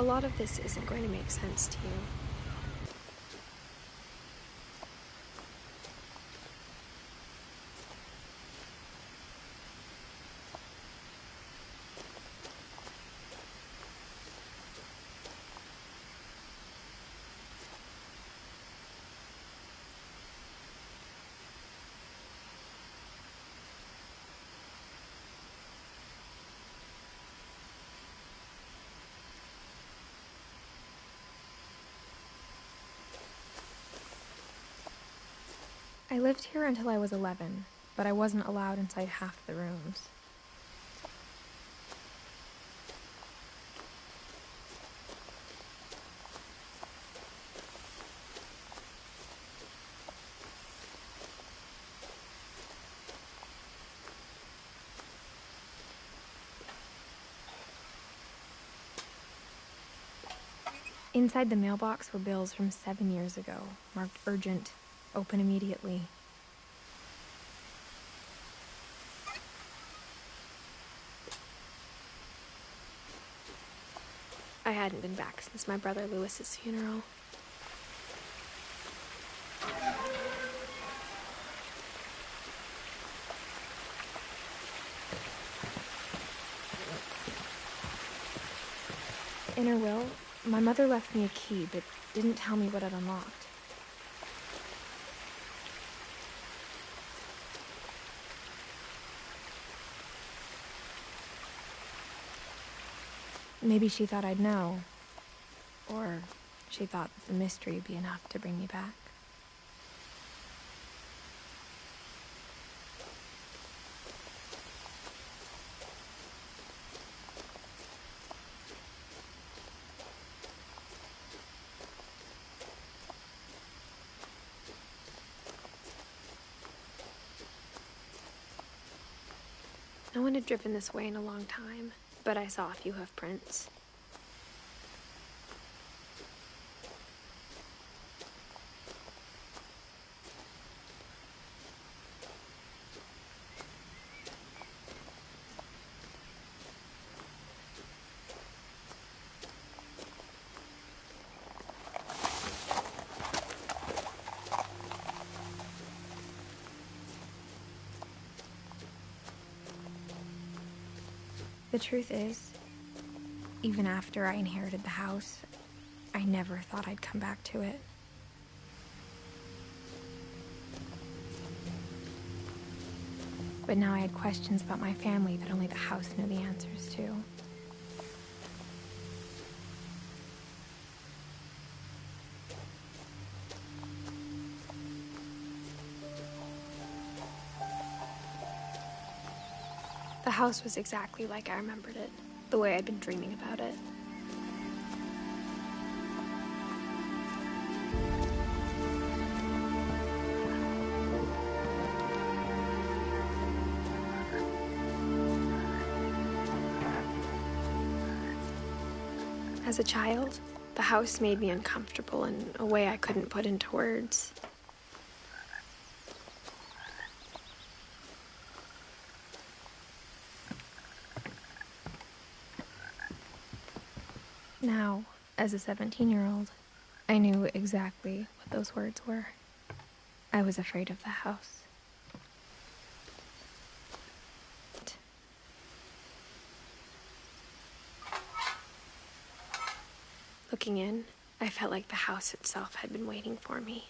A lot of this isn't going to make sense to you. I lived here until I was 11, but I wasn't allowed inside half the rooms. Inside the mailbox were bills from 7 years ago, marked urgent, open immediately. I hadn't been back since my brother Lewis's funeral. In her will, my mother left me a key, but didn't tell me what it unlocked. Maybe she thought I'd know, or she thought that the mystery would be enough to bring me back. No one had driven this way in a long time, but I saw a few hoof prints. The truth is, even after I inherited the house, I never thought I'd come back to it. But now I had questions about my family that only the house knew the answers to. The house was exactly like I remembered it, the way I'd been dreaming about it. As a child, the house made me uncomfortable in a way I couldn't put into words. Now, as a 17-year-old, I knew exactly what those words were. I was afraid of the house. Looking in, I felt like the house itself had been waiting for me.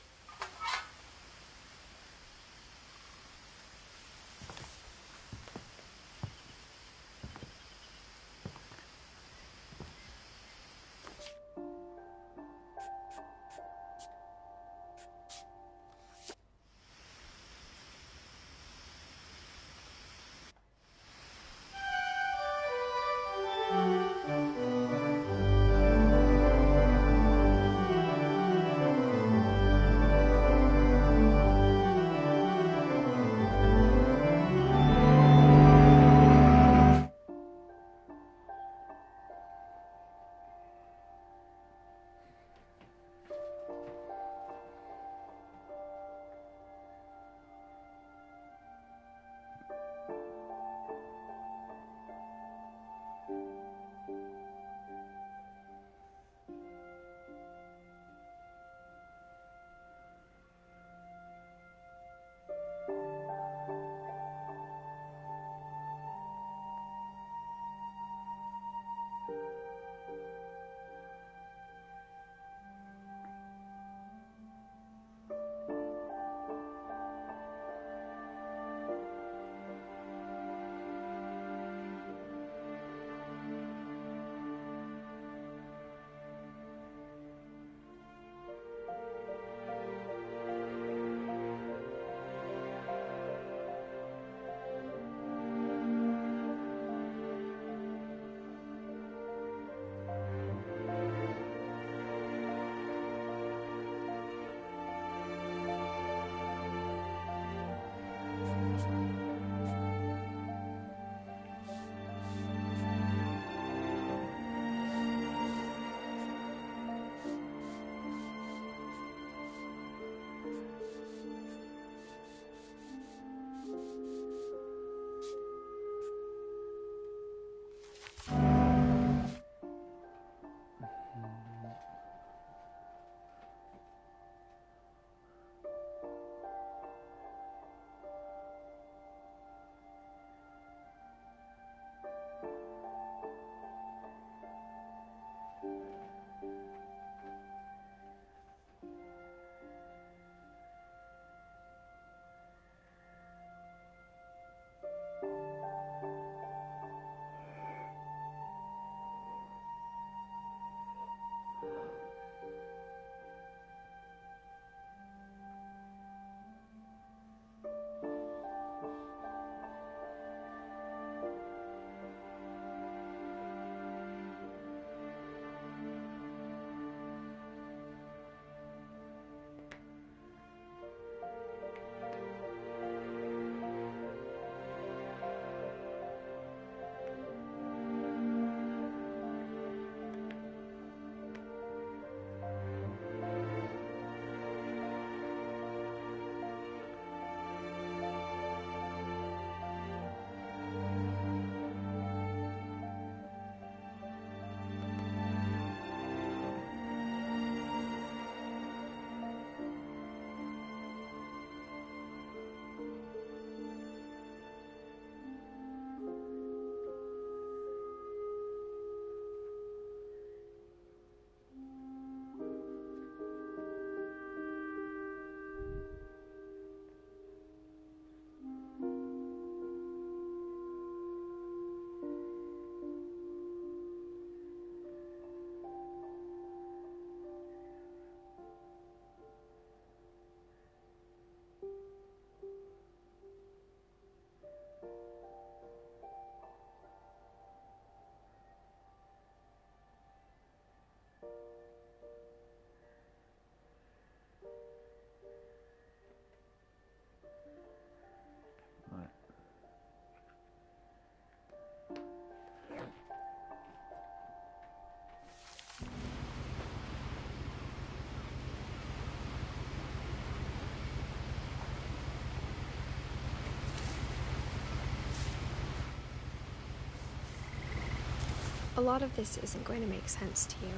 A lot of this isn't going to make sense to you,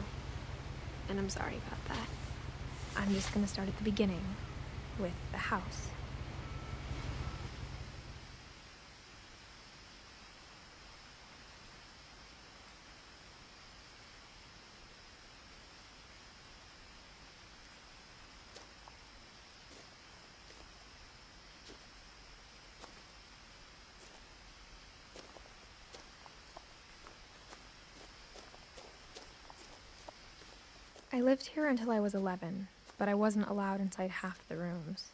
and I'm sorry about that. I'm just going to start at the beginning, with the house. I lived here until I was 11, but I wasn't allowed inside half the rooms.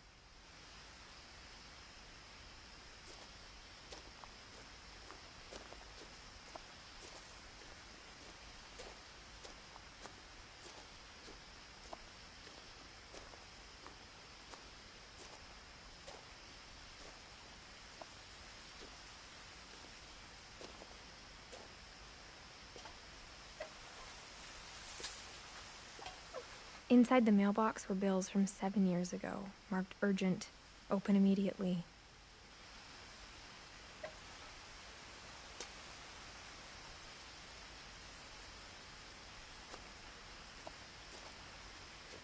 Inside the mailbox were bills from 7 years ago, marked urgent, open immediately.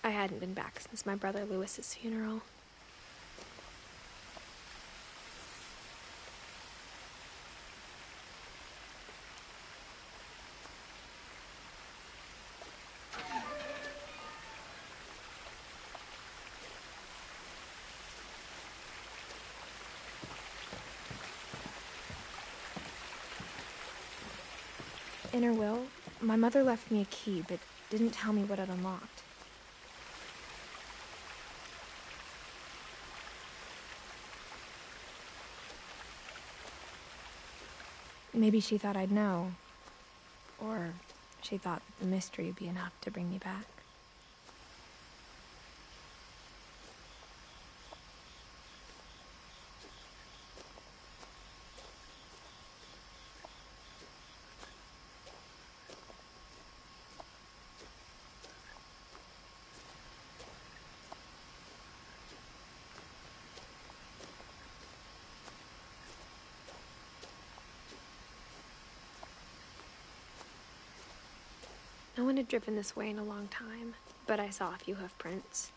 I hadn't been back since my brother Lewis's funeral. In her will, my mother left me a key, but didn't tell me what it unlocked. Maybe she thought I'd know. Or she thought that the mystery would be enough to bring me back. No one had driven this way in a long time, but I saw a few hoof prints.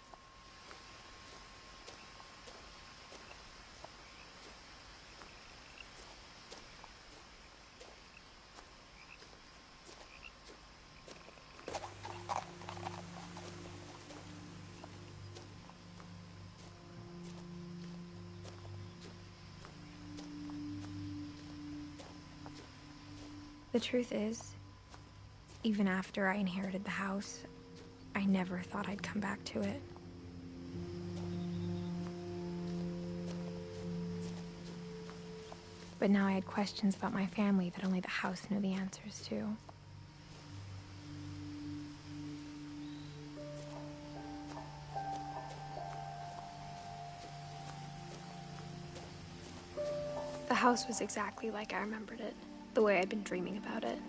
The truth is, even after I inherited the house, I never thought I'd come back to it. But now I had questions about my family that only the house knew the answers to. The house was exactly like I remembered it, the way I'd been dreaming about it.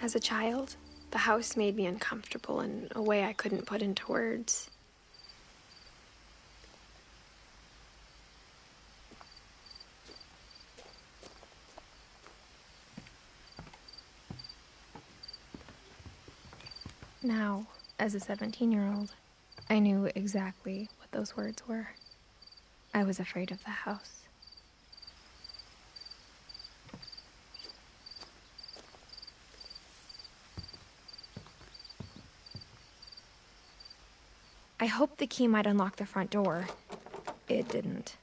As a child, the house made me uncomfortable in a way I couldn't put into words. Now, as a 17-year-old, I knew exactly what those words were. I was afraid of the house. I hoped the key might unlock the front door. It didn't.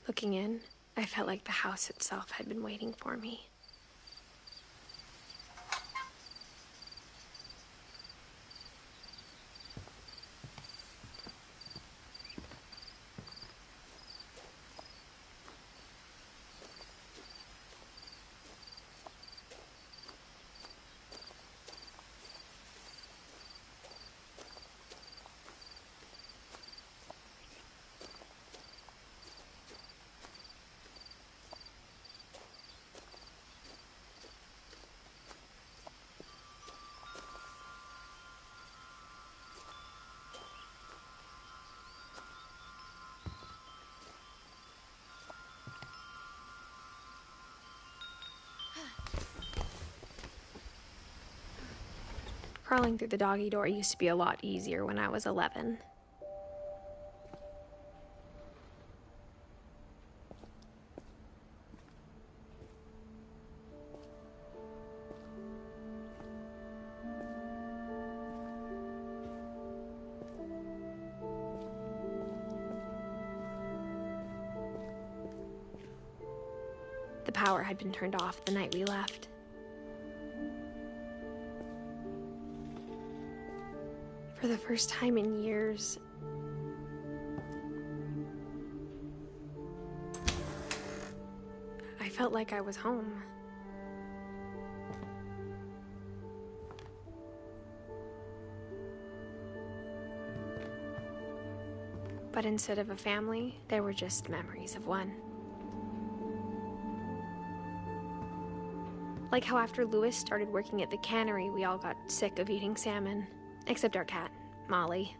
Looking in, I felt like the house itself had been waiting for me. Crawling through the doggy door used to be a lot easier when I was 11. The power had been turned off the night we left. For the first time in years, I felt like I was home. But instead of a family, there were just memories of one. Like how after Louis started working at the cannery, we all got sick of eating salmon. Except our cat, Molly.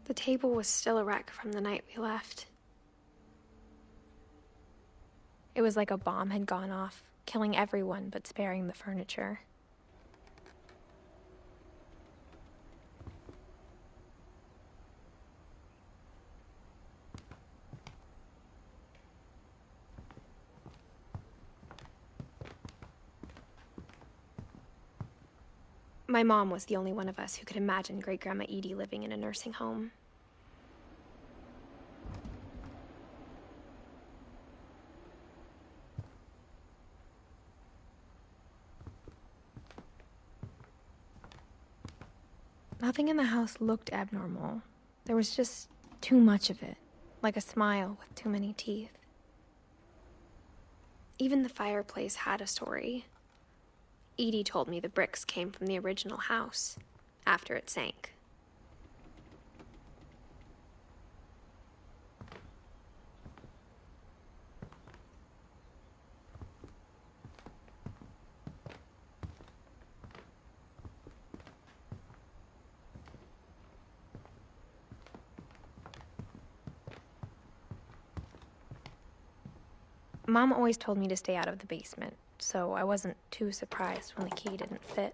The table was still a wreck from the night we left. It was like a bomb had gone off, killing everyone but sparing the furniture. My mom was the only one of us who could imagine Great-Grandma Edie living in a nursing home. Nothing in the house looked abnormal. There was just too much of it, like a smile with too many teeth. Even the fireplace had a story. Edie told me the bricks came from the original house, after it sank. Mom always told me to stay out of the basement, so I wasn't too surprised when the key didn't fit.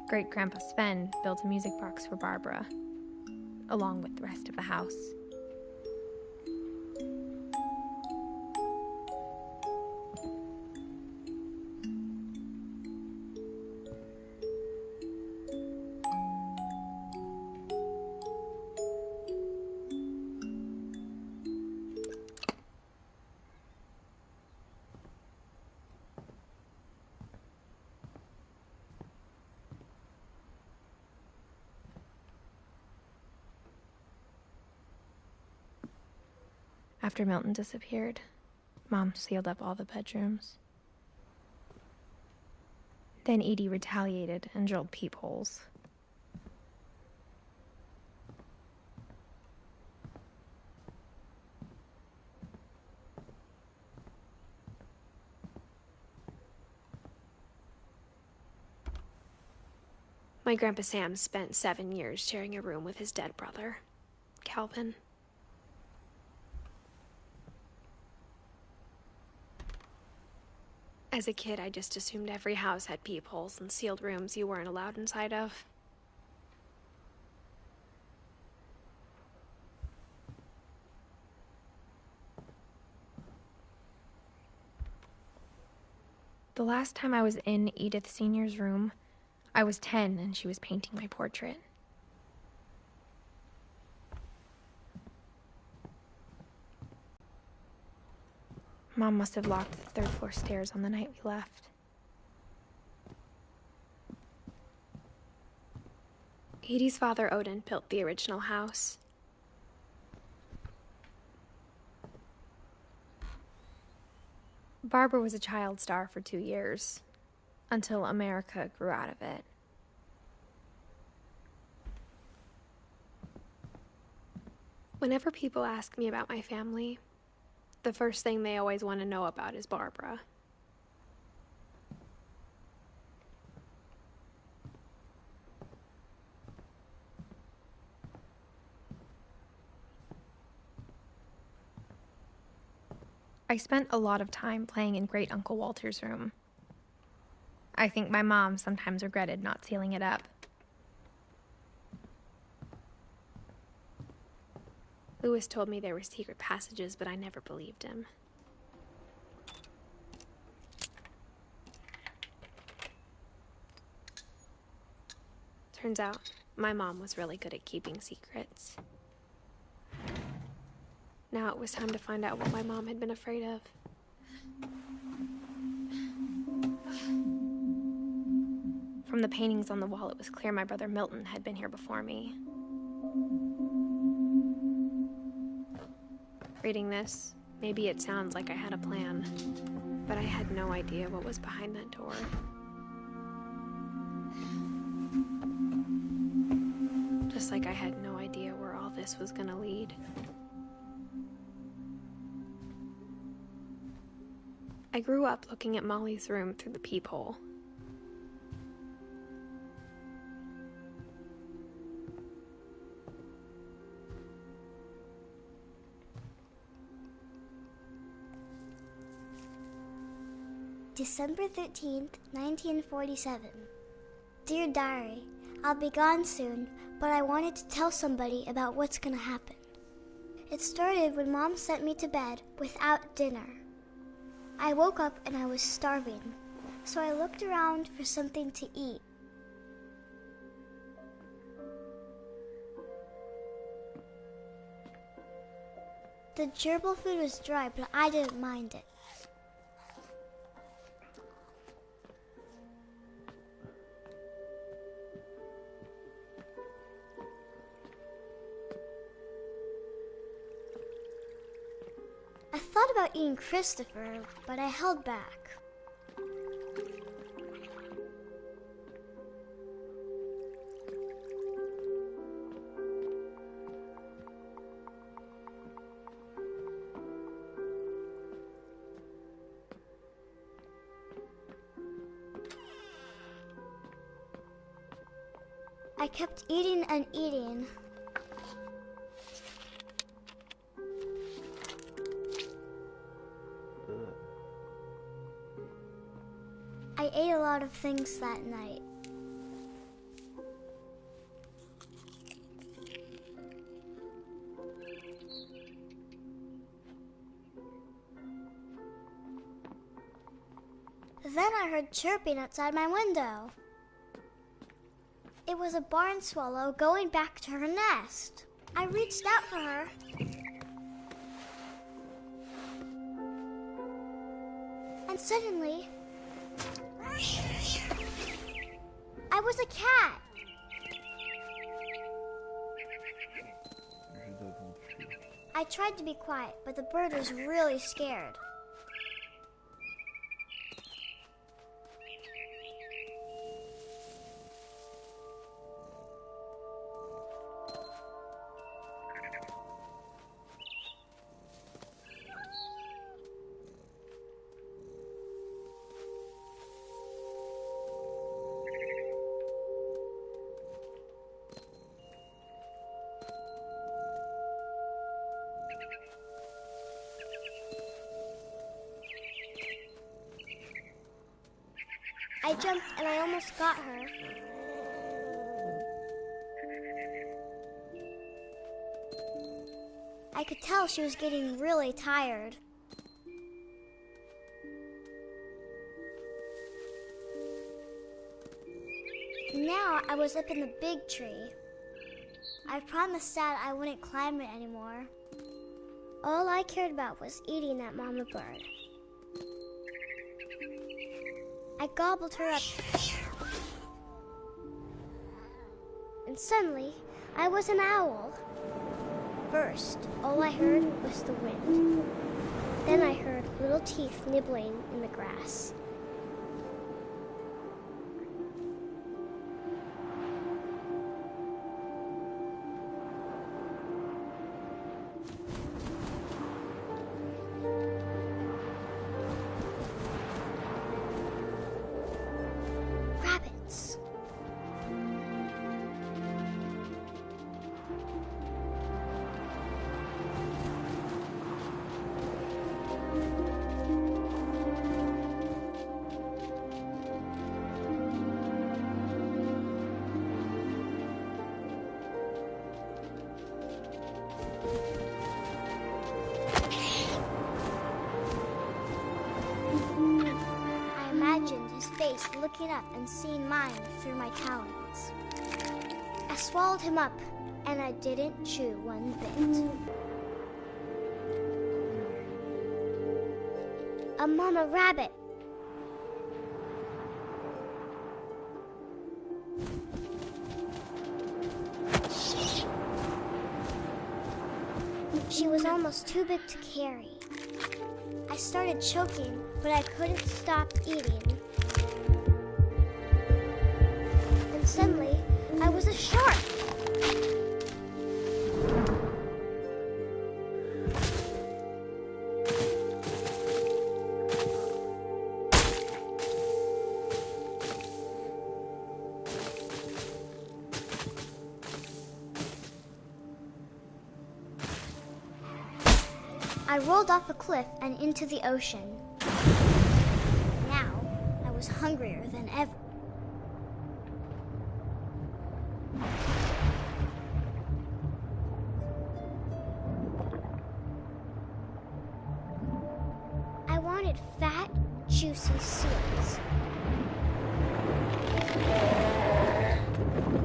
Great-Grandpa Sven built a music box for Barbara, along with the rest of the house. After Milton disappeared, Mom sealed up all the bedrooms. Then Edie retaliated and drilled peepholes. My Grandpa Sam spent 7 years sharing a room with his dead brother, Calvin. As a kid, I just assumed every house had peepholes and sealed rooms you weren't allowed inside of. The last time I was in Edith Sr.'s room, I was 10 and she was painting my portrait. Mom must have locked the third-floor stairs on the night we left. Edie's father, Odin, built the original house. Barbara was a child star for 2 years, until America grew out of it. Whenever people ask me about my family, the first thing they always want to know about is Barbara. I spent a lot of time playing in Great Uncle Walter's room. I think my mom sometimes regretted not sealing it up. Louis told me there were secret passages, but I never believed him. Turns out, my mom was really good at keeping secrets. Now it was time to find out what my mom had been afraid of. From the paintings on the wall, it was clear my brother Milton had been here before me. Reading this, maybe it sounds like I had a plan, but I had no idea what was behind that door. Just like I had no idea where all this was gonna lead. I grew up looking at Molly's room through the peephole. December 13th, 1947. Dear Diary, I'll be gone soon, but I wanted to tell somebody about what's gonna happen. It started when Mom sent me to bed without dinner. I woke up and I was starving, so I looked around for something to eat. The gerbil food was dry, but I didn't mind it. I thought about eating Christopher, but I held back. I kept eating and eating. I ate a lot of things that night. Then I heard chirping outside my window. It was a barn swallow going back to her nest. I reached out for her. And suddenly, I was a cat. I tried to be quiet, but the bird was really scared. I jumped and I almost got her. I could tell she was getting really tired. Now I was up in the big tree. I promised Dad I wouldn't climb it anymore. All I cared about was eating that mama bird. I gobbled her up. And suddenly, I was an owl. First, all I heard was the wind. Then I heard little teeth nibbling in the grass. looking up and seeing mine through my talons. I swallowed him up, and I didn't chew one bit. A mama rabbit. She was almost too big to carry. I started choking, but I couldn't stop eating. And suddenly, I was a shark. I rolled off a cliff and into the ocean. Now, I was hungrier than ever. I wanted fat, juicy seals.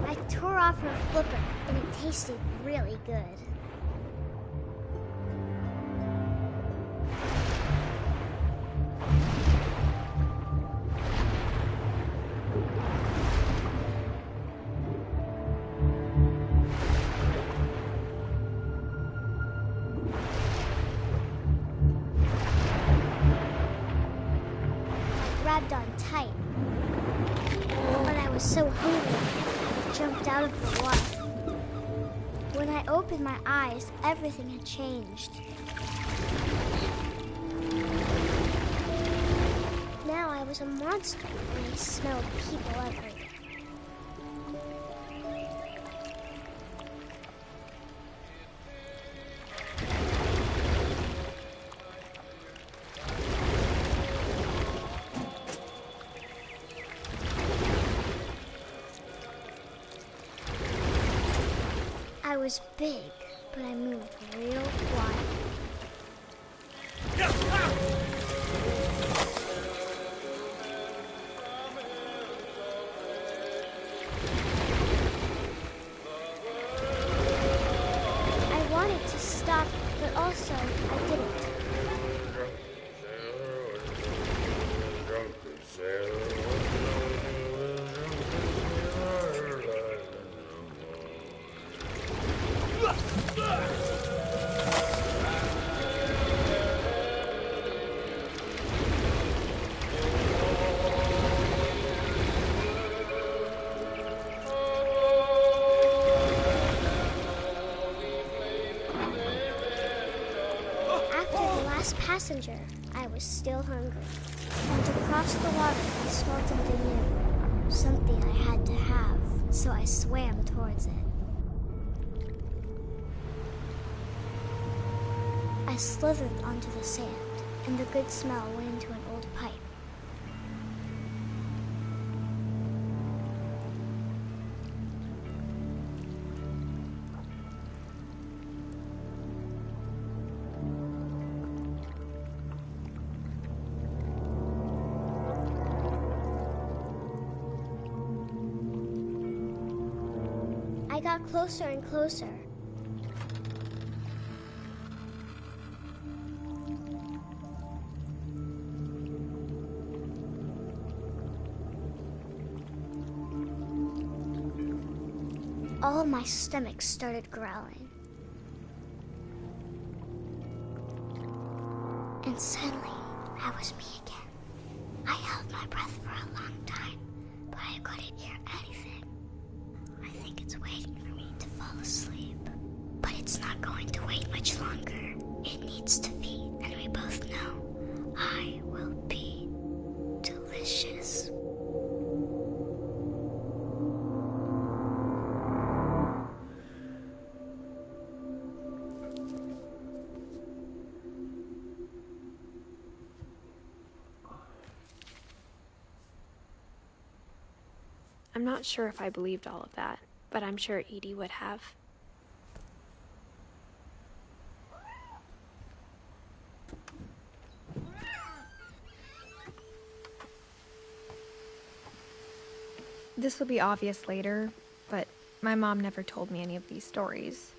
I tore off her flipper, and it tasted really good. Grabbed on tight, but I was so hungry I jumped out of the water. When I opened my eyes, everything had changed. Now I was a monster, and I smelled people everywhere. I was big, but I moved real wild. I wanted to stop, but also I didn't. Passenger, I was still hungry. And to cross the water, I smelled something new. Something I had to have, so I swam towards it. I slithered onto the sand, and the good smell went into an old pipe. I got closer and closer. All my stomach started growling. And suddenly, I was me again. I held my breath for a long time, but I couldn't hear anything. I think it's waiting for me to fall asleep. But it's not going to wait much longer. It needs to feed, and we both know I will be delicious. I'm not sure if I believed all of that, but I'm sure Edie would have. This will be obvious later, but my mom never told me any of these stories.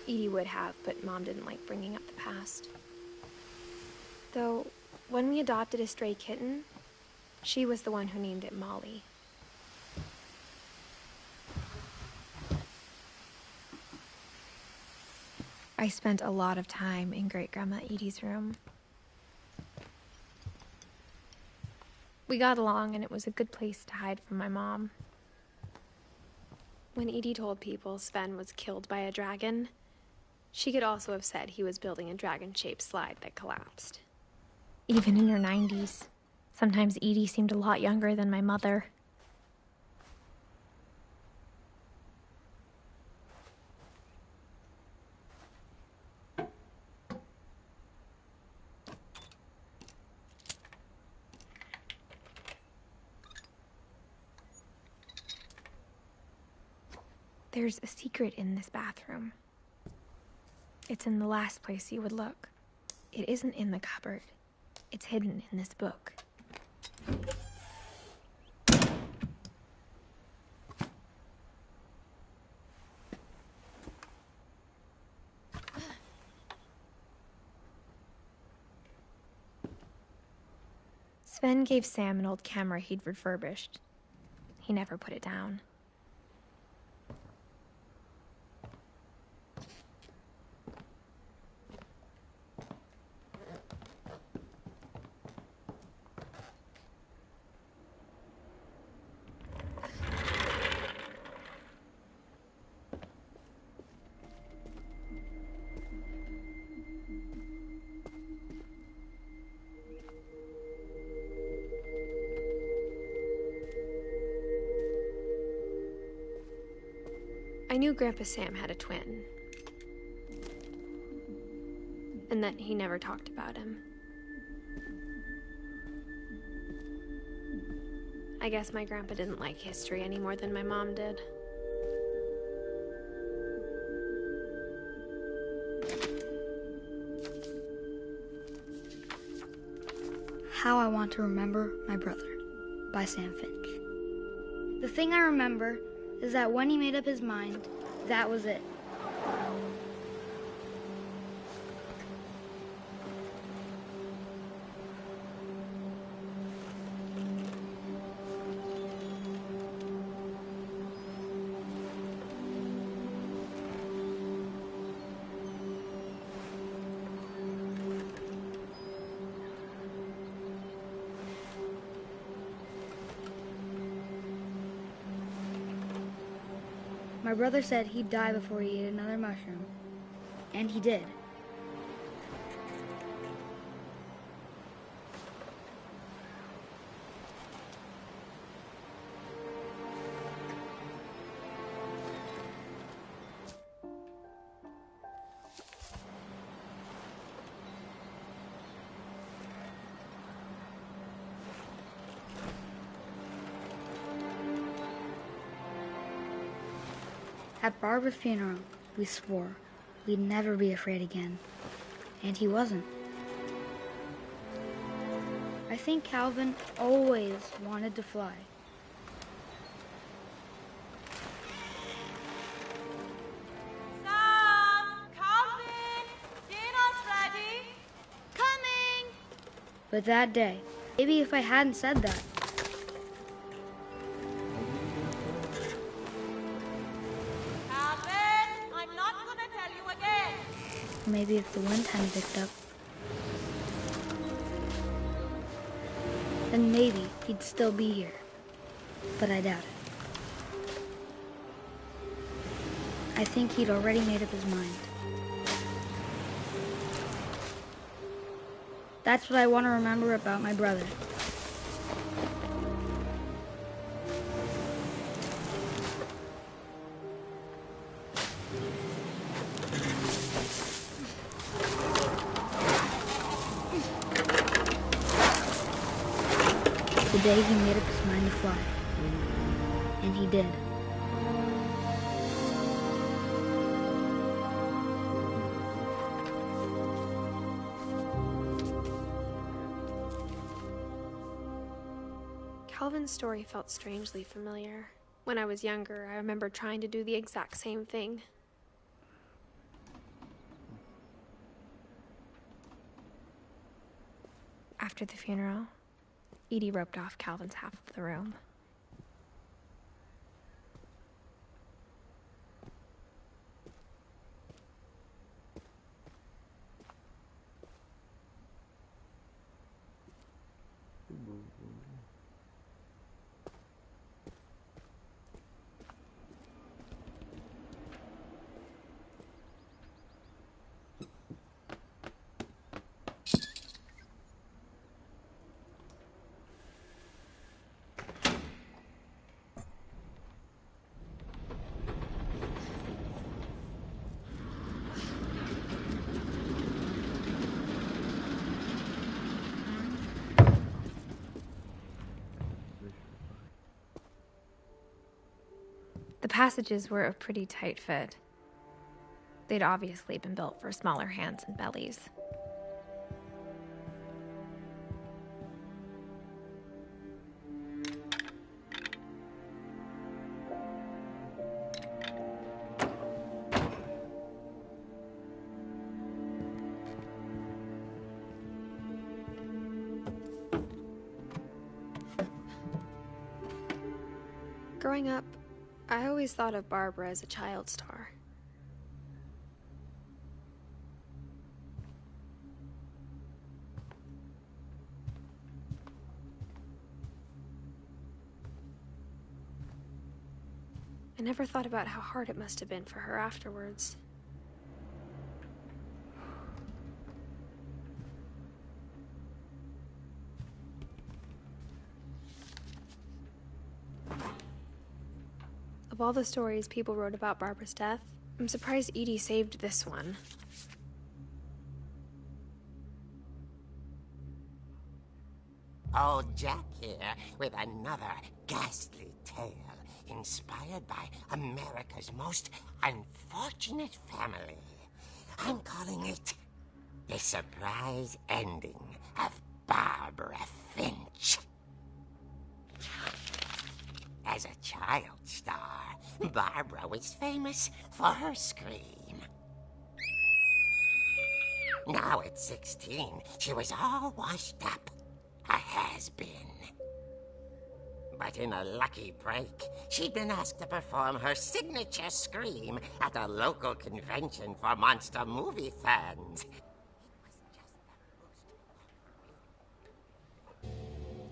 Edie would have, but Mom didn't like bringing up the past. Though, when we adopted a stray kitten, she was the one who named it Molly. I spent a lot of time in Great-Grandma Edie's room. We got along, and it was a good place to hide from my mom. When Edie told people Sven was killed by a dragon, she could also have said he was building a dragon-shaped slide that collapsed. Even in her 90s, sometimes Edie seemed a lot younger than my mother. There's a secret in this bathroom. It's in the last place you would look. It isn't in the cupboard. It's hidden in this book. Sven gave Sam an old camera he'd refurbished. He never put it down. I knew Grandpa Sam had a twin, and that he never talked about him. I guess my grandpa didn't like history any more than my mom did. How I Want to Remember My Brother by Sam Finch. The thing I remember is that when he made up his mind, that was it. My brother said he'd die before he ate another mushroom. And he did. At Barbara's funeral, we swore we'd never be afraid again. And he wasn't. I think Calvin always wanted to fly. Sam! Calvin! Dinner's ready! Coming! But that day, maybe if I hadn't said that, maybe if the wind hadn't picked up, then maybe he'd still be here. But I doubt it. I think he'd already made up his mind. That's what I want to remember about my brother. The day he made up his mind to fly. And he did. Calvin's story felt strangely familiar. When I was younger, I remember trying to do the exact same thing. After the funeral, Edie roped off Calvin's half of the room. The passages were a pretty tight fit. They'd obviously been built for smaller hands and bellies. Growing up, I always thought of Barbara as a child star. I never thought about how hard it must have been for her afterwards. Of all the stories people wrote about Barbara's death, I'm surprised Edie saved this one. Old Jack here with another ghastly tale inspired by America's most unfortunate family. I'm calling it The Surprise Ending of Barbara Finch. As a child star, Barbara was famous for her scream. Now at 16, she was all washed up, a has-been. But in a lucky break, she'd been asked to perform her signature scream at a local convention for monster movie fans.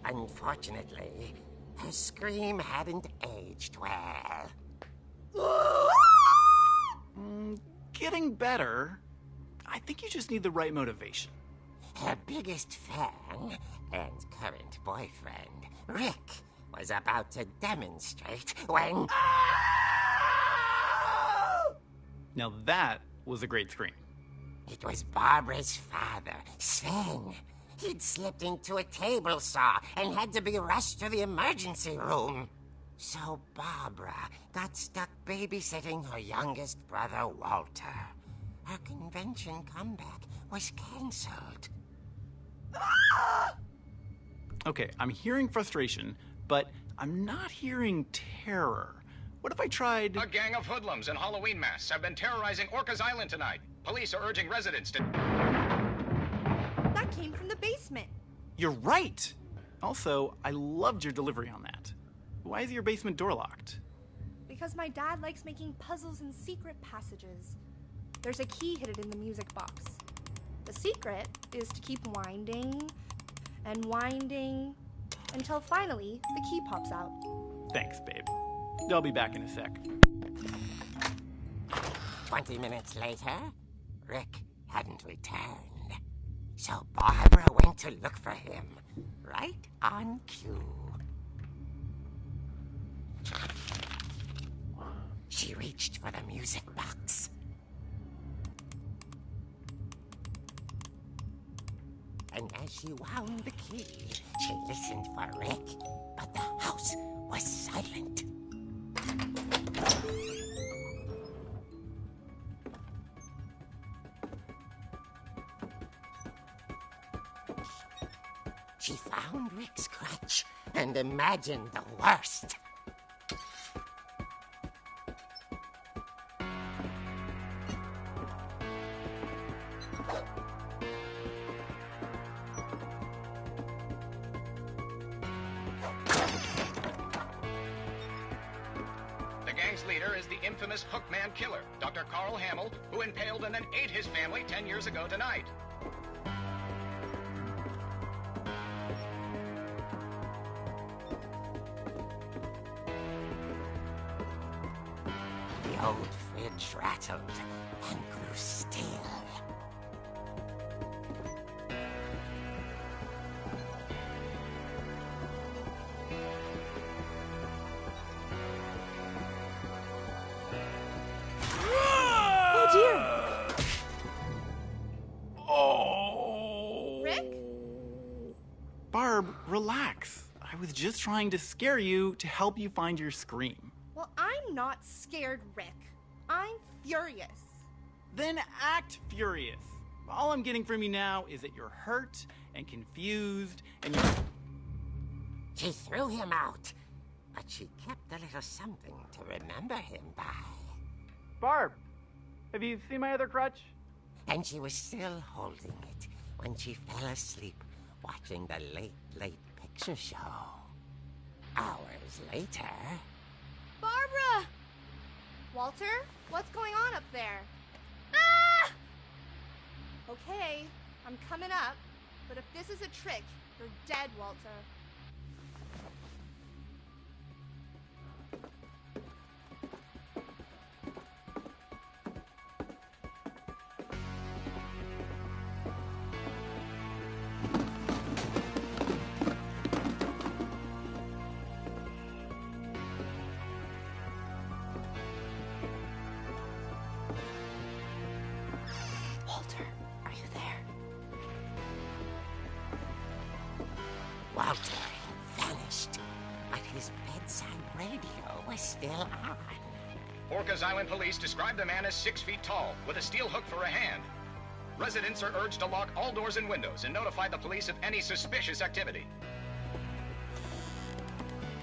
Unfortunately, her scream hadn't aged well. Getting better. I think you just need the right motivation. Her biggest fan and current boyfriend, Rick, was about to demonstrate when... Now that was a great scream. It was Barbara's father, Sven. He'd slipped into a table saw and had to be rushed to the emergency room. So Barbara got stuck babysitting her youngest brother, Walter. Her convention comeback was canceled. Okay, I'm hearing frustration, but I'm not hearing terror. What if I tried... A gang of hoodlums in Halloween masks have been terrorizing Orcas Island tonight. Police are urging residents to... That came from the basement. You're right! Also, I loved your delivery on that. Why is your basement door locked? Because my dad likes making puzzles and secret passages. There's a key hidden in the music box. The secret is to keep winding and winding until finally the key pops out. Thanks, babe. I'll be back in a sec. 20 minutes later, Rick hadn't returned. So Barbara went to look for him, right on cue. She reached for the music box. And as she wound the key, she listened for Rick, but the house was silent. She found Rick's crutch and imagine the worst. The gang's leader is the infamous Hookman killer, Dr. Carl Hamill, who impaled and then ate his family 10 years ago tonight. The old fridge rattled and grew still. Rick? Barb, relax. I was just trying to scare you to help you find your scream. Well, I'm not scared, Rick. I'm furious. Then act furious. All I'm getting from you now is that you're hurt and confused and you're... She threw him out, but she kept a little something to remember him by. Barb, have you seen my other crutch? And she was still holding it when she fell asleep watching the late picture show. Hours later... Barbara! Walter, what's going on up there? Ah! Okay, I'm coming up, but if this is a trick, you're dead, Walter. Walter, are you there? Walter had vanished, but his bedside radio was still on. Orcas Island police describe the man as 6 feet tall, with a steel hook for a hand. Residents are urged to lock all doors and windows and notify the police of any suspicious activity.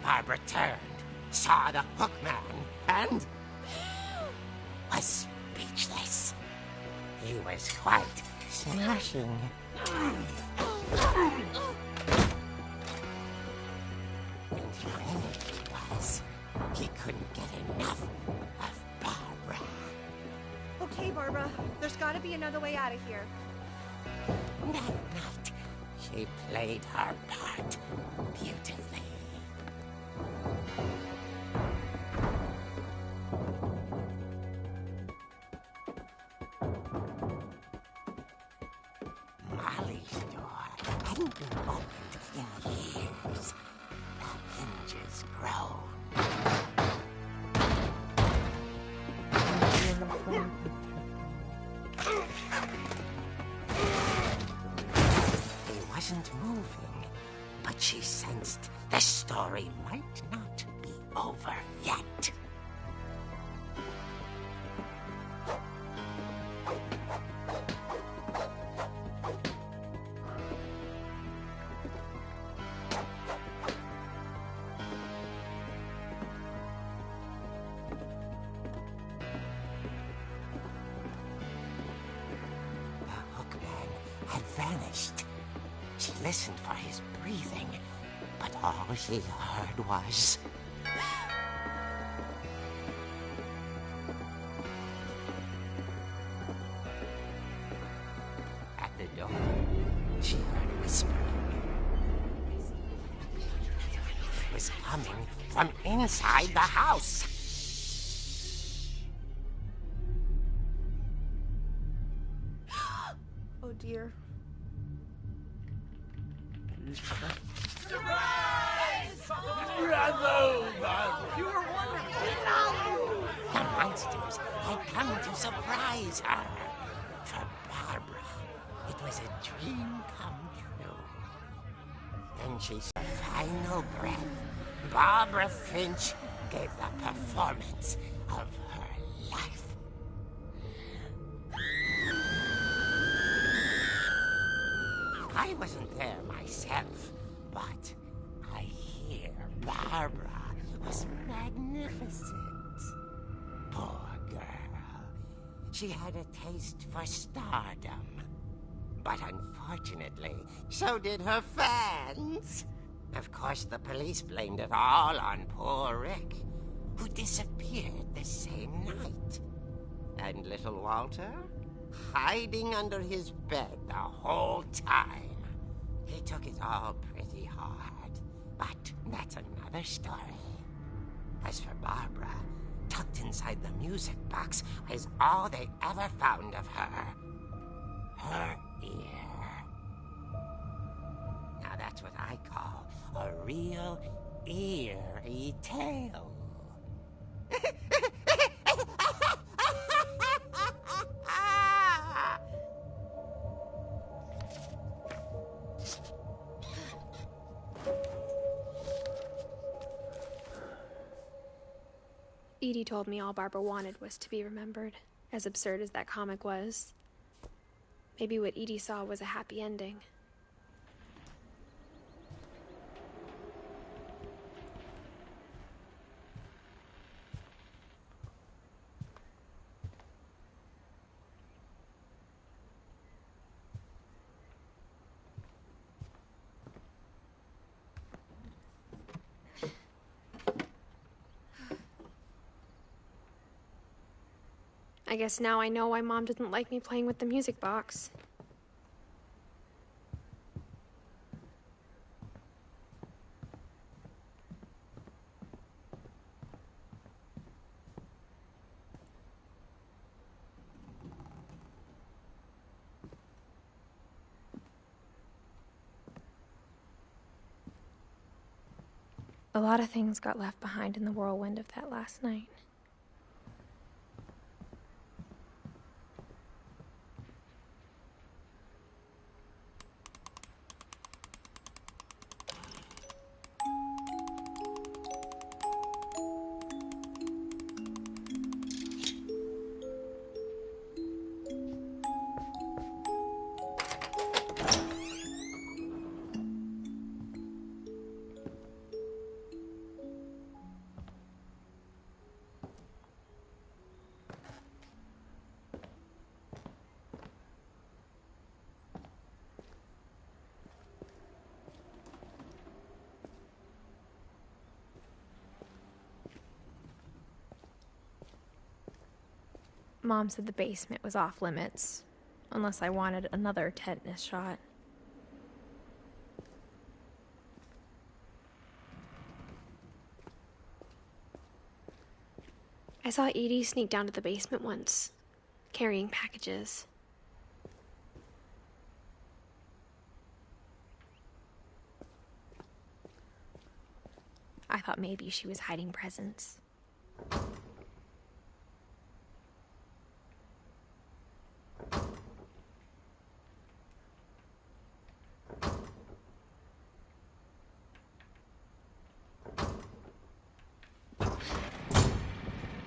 Barbara turned, saw the hook man, and was speechless. He was quite smashing. And when it was, he couldn't get enough of Barbara. Okay, Barbara, there's gotta be another way out of here. That night, she played her part beautifully. Molly's door hadn't been opened in years. The hinges groaned. He wasn't moving, but she sensed the story might not be over yet. Had vanished. She listened for his breathing, but all she heard was... At the door, she heard whispering. It was coming from inside the house. Oh dear. The monsters had come to surprise her. For Barbara, it was a dream come true. Then she said, final breath. Barbara Finch gave the performance of her life. I wasn't there myself, but I hear she had a taste for stardom. But unfortunately, so did her fans. Of course, the police blamed it all on poor Rick, who disappeared the same night. And little Walter, hiding under his bed the whole time. He took it all pretty hard, but that's another story. As for Barbara, tucked inside the music box is all they ever found of her. Her ear. Now that's what I call a real eerie tale. Edie told me all Barbara wanted was to be remembered, as absurd as that comic was. Maybe what Edie saw was a happy ending. I guess now I know why Mom didn't like me playing with the music box. A lot of things got left behind in the whirlwind of that last night. Mom said the basement was off limits, unless I wanted another tetanus shot. I saw Edie sneak down to the basement once, carrying packages. I thought maybe she was hiding presents.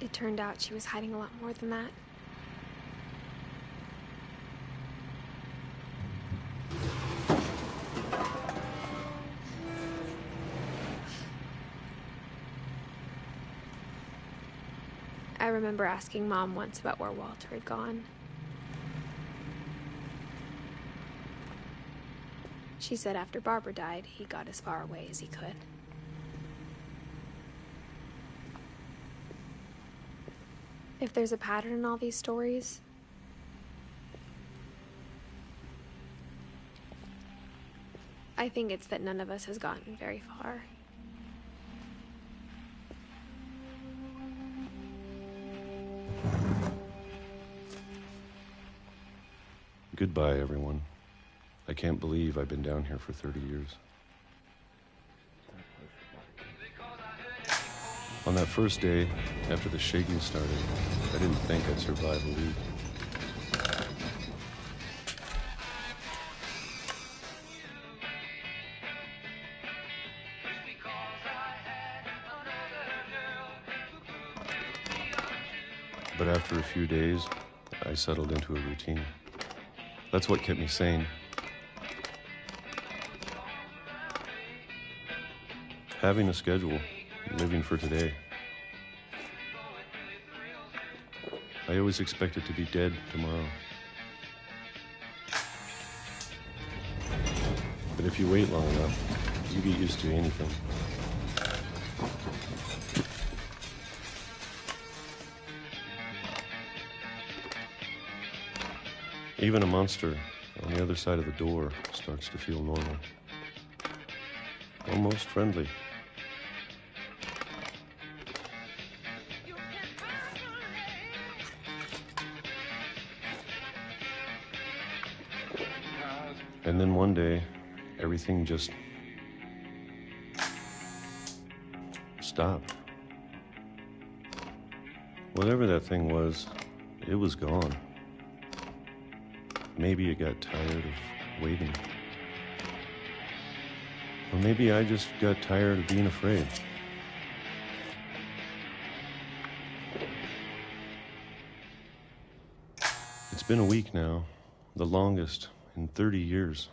It turned out she was hiding a lot more than that. I remember asking Mom once about where Walter had gone. She said after Barbara died, he got as far away as he could. If there's a pattern in all these stories, I think it's that none of us has gotten very far. Goodbye, everyone. I can't believe I've been down here for 30 years. On that first day, after the shaking started, I didn't think I'd survive a week. But after a few days, I settled into a routine. That's what kept me sane. Having a schedule, living for today. I always expected to be dead tomorrow. But if you wait long enough, you get used to anything. Even a monster on the other side of the door starts to feel normal. Almost friendly. And then one day, everything just stopped. Whatever that thing was, it was gone. Maybe it got tired of waiting. Or maybe I just got tired of being afraid. It's been a week now, the longest in 30 years.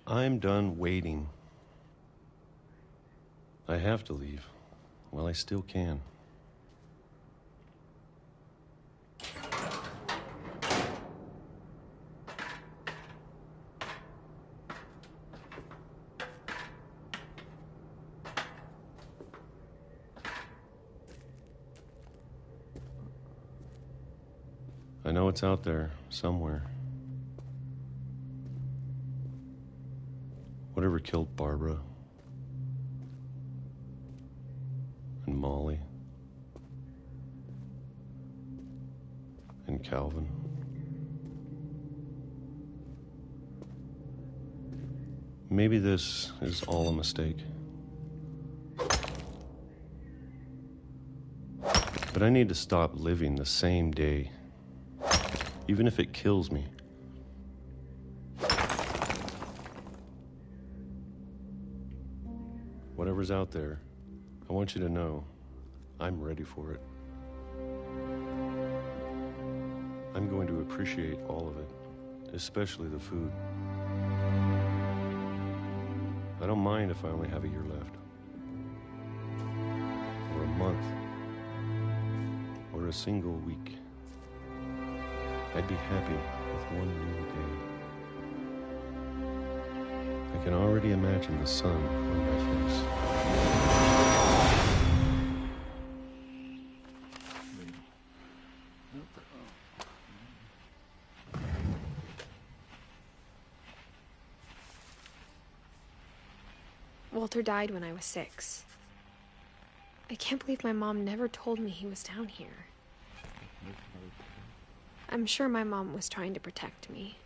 I'm done waiting. I have to leave while I still can. I know it's out there, somewhere. Whatever killed Barbara and Molly and Calvin. Maybe this is all a mistake. But I need to stop living the same day. Even if it kills me. Whatever's out there, I want you to know I'm ready for it. I'm going to appreciate all of it, especially the food. I don't mind if I only have a year left. Or a month. Or a single week. I'd be happy with one new day. I can already imagine the sun on my face. Walter died when I was 6. I can't believe my mom never told me he was down here. I'm sure my mom was trying to protect me.